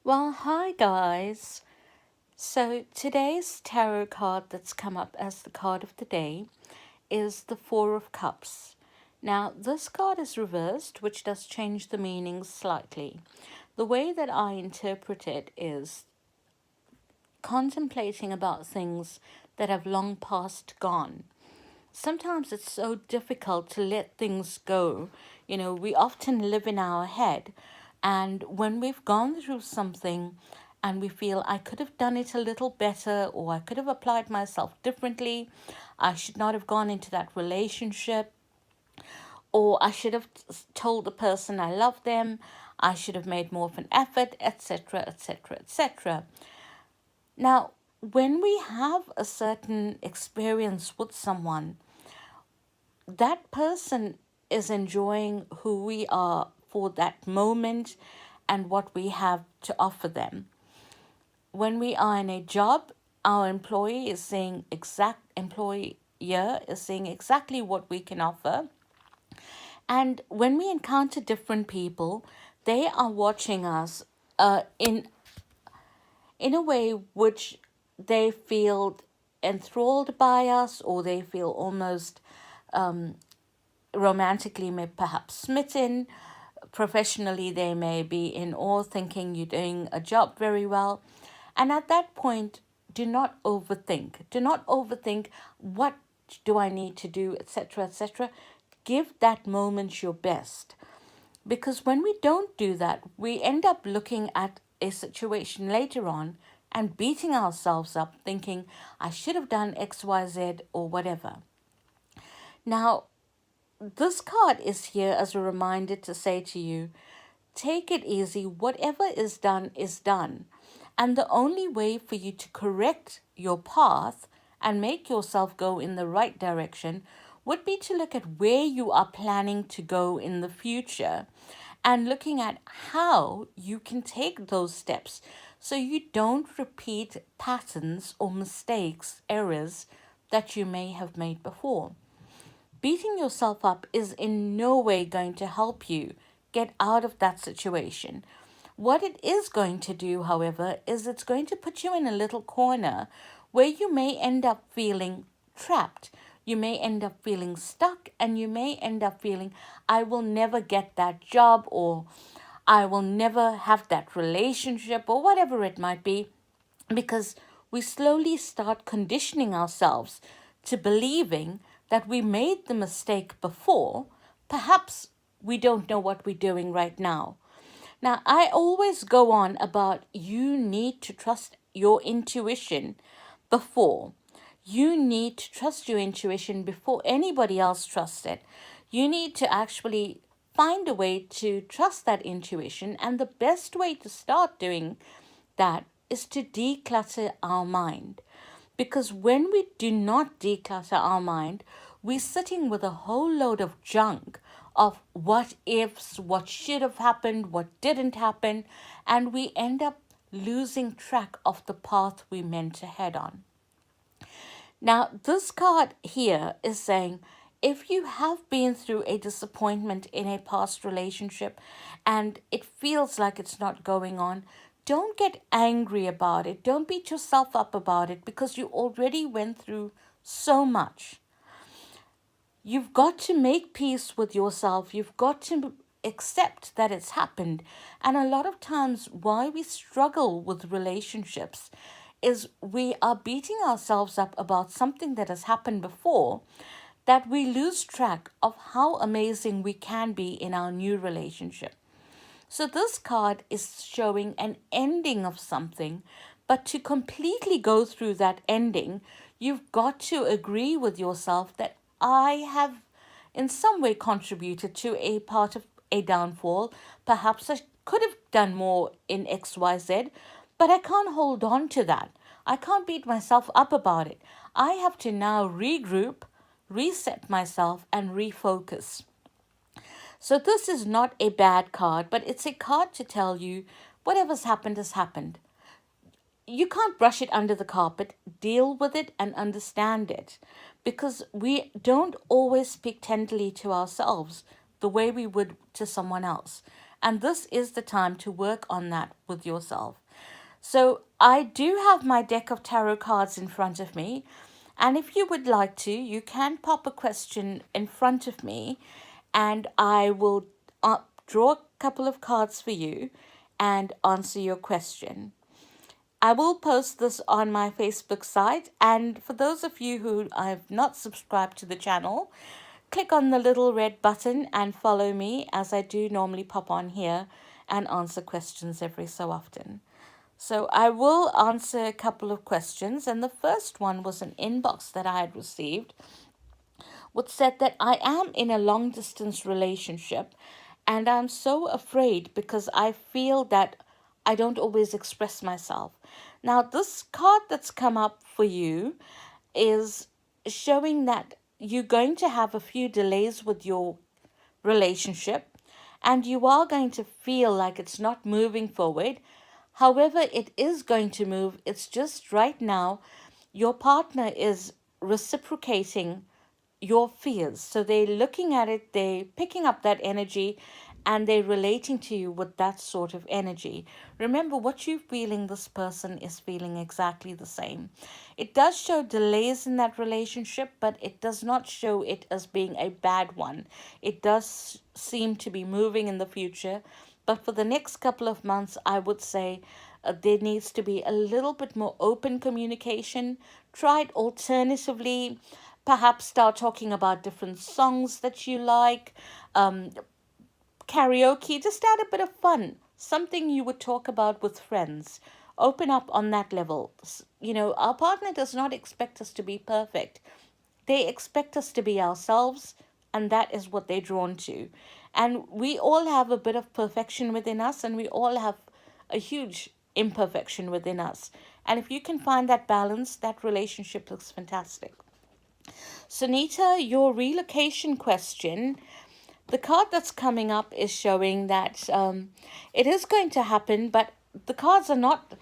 Well, hi guys. So today's tarot card that's come up as the card of the day is the Four of Cups. Now, this card is reversed, which does change the meaning slightly. The way that I interpret it is contemplating about things that have long past gone. Sometimes it's so difficult to let things go. We often live in our head, and when we've gone through something and we feel I could have done it a little better, or I could have applied myself differently, I should not have gone into that relationship, or I should have told the person I love them, I should have made more of an effort, etc., etc., etc. Now, when we have a certain experience with someone, that person is enjoying who we are for that moment and what we have to offer them. When we are in a job, our employer is saying exactly what we can offer. And when we encounter different people, they are watching us in a way which they feel enthralled by us, or they feel almost romantically, may perhaps smitten. Professionally, they may be in awe, thinking you're doing a job very well. And at that point, do not overthink. Do not overthink, what do I need to do, etc., etc. Give that moment your best. Because when we don't do that, we end up looking at a situation later on and beating ourselves up, thinking, I should have done X, Y, Z, or whatever. Now, this card is here as a reminder to say to you, take it easy. Whatever is done is done. And the only way for you to correct your path and make yourself go in the right direction would be to look at where you are planning to go in the future and looking at how you can take those steps so you don't repeat patterns or mistakes, errors that you may have made before. Beating yourself up is in no way going to help you get out of that situation. What it is going to do, however, is it's going to put you in a little corner where you may end up feeling trapped. You may end up feeling stuck, and you may end up feeling, I will never get that job, or I will never have that relationship, or whatever it might be, because we slowly start conditioning ourselves to believing that we made the mistake before. Perhaps we don't know what we're doing right now. Now, I always go on about you need to trust your intuition before. You need to trust your intuition before anybody else trusts it. You need to actually find a way to trust that intuition, and the best way to start doing that is to declutter our mind. Because when we do not declutter our mind, we're sitting with a whole load of junk of what ifs, what should have happened, what didn't happen, and we end up losing track of the path we meant to head on. Now, this card here is saying, if you have been through a disappointment in a past relationship and it feels like it's not going on, don't get angry about it. Don't beat yourself up about it, because you already went through so much. You've got to make peace with yourself. You've got to accept that it's happened. And a lot of times, why we struggle with relationships is we are beating ourselves up about something that has happened before, that we lose track of how amazing we can be in our new relationship. So this card is showing an ending of something, but to completely go through that ending, you've got to agree with yourself that I have in some way contributed to a part of a downfall. Perhaps I could have done more in XYZ, but I can't hold on to that. I can't beat myself up about it. I have to now regroup, reset myself, and refocus. So this is not a bad card, but it's a card to tell you whatever's happened has happened. You can't brush it under the carpet. Deal with it and understand it, because we don't always speak tenderly to ourselves the way we would to someone else. And this is the time to work on that with yourself. So I do have my deck of tarot cards in front of me. And if you would like to, you can pop a question in front of me and I will draw a couple of cards for you and answer your question. I will post this on my Facebook site. And for those of you who have not subscribed to the channel, click on the little red button and follow me, as I do normally pop on here and answer questions every so often. So I will answer a couple of questions. And the first one was an inbox that I had received, which said that I am in a long distance relationship and I'm so afraid because I feel that I don't always express myself. Now, this card that's come up for you is showing that you're going to have a few delays with your relationship and you are going to feel like it's not moving forward. However, it is going to move. It's just right now your partner is reciprocating your fears. So they're looking at it, they're picking up that energy, and they're relating to you with that sort of energy. Remember, what you're feeling, this person is feeling exactly the same. It does show delays in that relationship, but it does not show it as being a bad one. It does seem to be moving in the future. But for the next couple of months, I would say there needs to be a little bit more open communication. Try it alternatively. Perhaps start talking about different songs that you like, karaoke, just add a bit of fun, something you would talk about with friends. Open up on that level. You know, our partner does not expect us to be perfect. They expect us to be ourselves, and that is what they're drawn to. And we all have a bit of perfection within us, and we all have a huge imperfection within us. And if you can find that balance, that relationship looks fantastic. Sunita, your relocation question, the card that's coming up is showing that it is going to happen, but the cards are not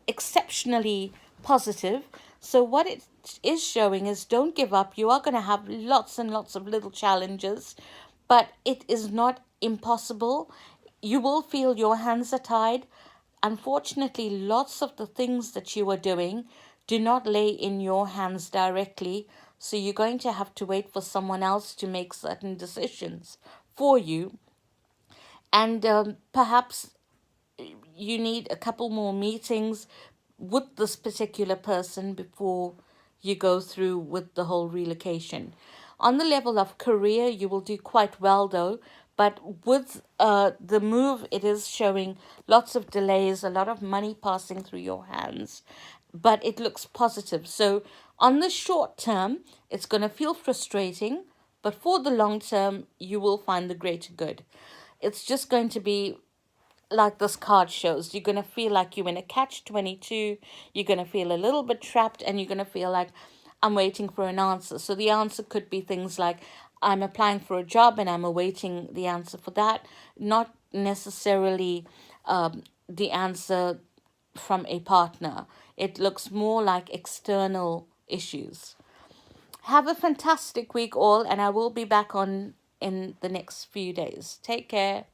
exceptionally positive. So, what it is showing is don't give up. You are going to have lots and lots of little challenges, but it is not impossible. You will feel your hands are tied. Unfortunately, lots of the things that you are doing do not lay in your hands directly. So you're going to have to wait for someone else to make certain decisions for you. And perhaps you need a couple more meetings with this particular person before you go through with the whole relocation. On the level of career, you will do quite well though, but with the move, it is showing lots of delays, a lot of money passing through your hands, but it looks positive. So, on the short term, it's going to feel frustrating, but for the long term, you will find the greater good. It's just going to be like this card shows. You're going to feel like you're in a catch 22. You're going to feel a little bit trapped, and you're going to feel like I'm waiting for an answer. So the answer could be things like I'm applying for a job and I'm awaiting the answer for that, not necessarily the answer from a partner. It looks more like external issues. Have a fantastic week, all, and I will be back on in the next few days. Take care.